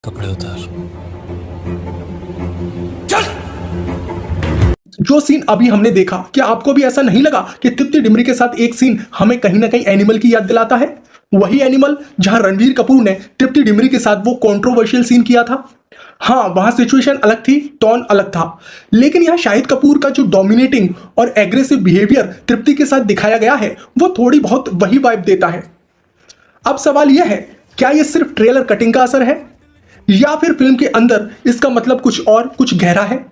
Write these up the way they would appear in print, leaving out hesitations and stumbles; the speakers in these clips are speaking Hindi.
कपड़े उतार। जो सीन अभी हमने देखा, क्या आपको भी ऐसा नहीं लगा कि तृप्ति डिमरी के साथ एक सीन हमें कहीं ना कहीं एनिमल की याद दिलाता है? वही एनिमल जहां रणवीर कपूर ने तृप्ति डिमरी के साथ वो कंट्रोवर्शियल सीन किया था। हाँ, वहां सिचुएशन अलग थी, टोन अलग था, लेकिन यहाँ शाहिद कपूर का जो डोमिनेटिंग और एग्रेसिव बिहेवियर तृप्ति के साथ दिखाया गया है वो थोड़ी बहुत वही वाइब देता है। अब सवाल यह है, क्या ये सिर्फ ट्रेलर कटिंग का असर है या फिर फिल्म के अंदर इसका मतलब कुछ और, कुछ गहरा है?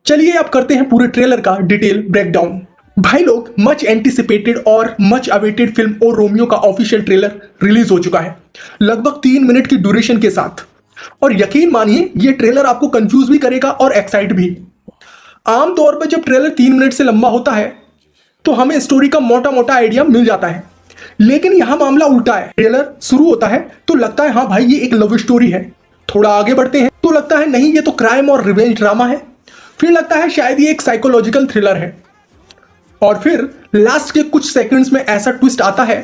चलिए अब करते हैं पूरे ट्रेलर का डिटेल ब्रेकडाउन। भाई लोग, मच एंटिसिपेटेड और मच अवेटेड फिल्म और रोमियो का ऑफिशियल ट्रेलर रिलीज हो चुका है, लगभग 3 मिनट की ड्यूरेशन के साथ। और यकीन मानिए, ये ट्रेलर आपको कंफ्यूज भी करेगा और एक्साइट भी। आमतौर पर जब ट्रेलर 3 मिनट से लंबा होता है तो हमें स्टोरी का मोटा मोटा आइडिया मिल जाता है, लेकिन यहां मामला उल्टा है। ट्रेलर शुरू होता है तो लगता है हाँ भाई ये एक लव स्टोरी है, थोड़ा आगे बढ़ते हैं तो लगता है नहीं ये तो क्राइम और रिवेंज ड्रामा है, फिर लगता है शायद ये एक साइकोलॉजिकल थ्रिलर है, और फिर लास्ट के कुछ सेकंड्स में ऐसा ट्विस्ट आता है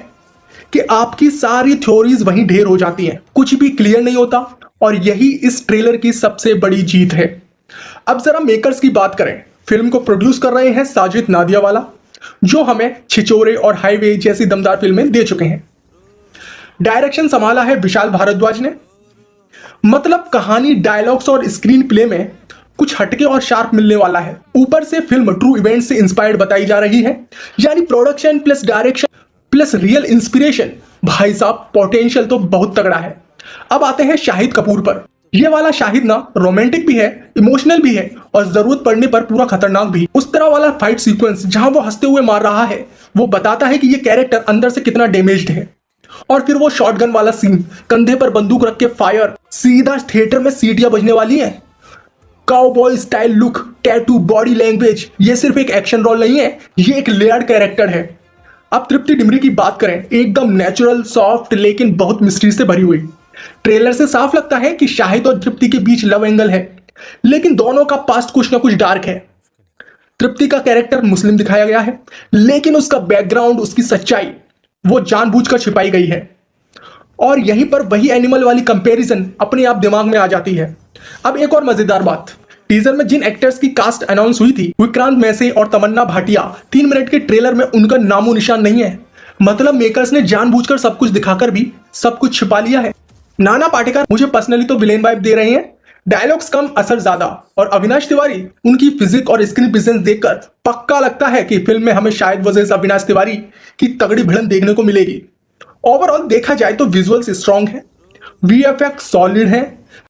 कि आपकी सारी थ्योरीज वहीं ढेर हो जाती हैं, कुछ भी क्लियर नहीं होता। और यही इस ट्रेलर की सबसे बड़ी जीत है। अब जरा मेकर्स की बात करें। फिल्म को प्रोड्यूस कर रहे हैं साजिद नादियावाला, जो हमें छिछोरे और हाईवे जैसी दमदार फिल्में दे चुके हैं। डायरेक्शन संभाला है विशाल भारद्वाज ने। मतलब कहानी, डायलॉग्स और स्क्रीन प्ले में कुछ हटके और शार्प मिलने वाला है। ऊपर से फिल्म ट्रू इवेंट से इंस्पायर्ड बताई जा रही है, यानी production plus direction plus real inspiration. भाई साहब, पोटेंशियल तो बहुत तगड़ा है। अब आते हैं शाहिद कपूर पर। ये वाला शाहिद ना रोमांटिक भी है, इमोशनल भी है और जरूरत पड़ने पर पूरा खतरनाक भी। उस तरह वाला फाइट सीक्वेंस जहां वो हंसते हुए मार रहा है वो बताता है कि ये कैरेक्टर अंदर से कितना डैमेज्ड है। और फिर वो शॉटगन वाला सीन, कंधे पर बंदूक रख के फायर, सीधा थिएटर में सीटियां बजने वाली है। Cowboy style look, tattoo, body language, ये सिर्फ एक एक्शन रोल नहीं है, ये एक लेयर्ड कैरेक्टर है। अब तृप्ति डिमरी की बात करें, एकदम नेचुरल, सॉफ्ट, लेकिन बहुत मिस्ट्री से भरी हुई। ट्रेलर से साफ लगता है कि शाहिद और तृप्ति के बीच लव एंगल है, लेकिन दोनों का पास्ट कुछ ना कुछ डार्क है। तृप्ति का कैरेक्टर मुस्लिम दिखाया गया है, लेकिन उसका बैकग्राउंड, उसकी सच्चाई वो जानबूझकर छिपाई गई है। और यहीं पर वही एनिमल वाली कंपैरिजन अपने आप दिमाग में आ जाती है। अब एक और मजेदार बात, टीजर में जिन एक्टर्स की कास्ट अनाउंस हुई थी, विक्रांत मैसे और तमन्ना भाटिया, 3 मिनट के ट्रेलर में उनका नामो निशान नहीं है। मतलब मेकर्स ने जानबूझकर सब कुछ दिखाकर भी सब कुछ छिपा लिया है। नाना पाटेकर मुझे पर्सनली तो विलेन वाइब दे रहे हैं, डायलॉग्स कम, असर ज्यादा। और अविनाश तिवारी, उनकी फिजिक और स्क्रीन प्रेजेंस देखकर पक्का लगता है कि फिल्म में हमें शायद वर्सेस अविनाश तिवारी की तगड़ी भिड़न देखने को मिलेगी। ओवरऑल देखा जाए तो विजुअल्स स्ट्रॉन्ग है, वीएफएक्स सॉलिड है,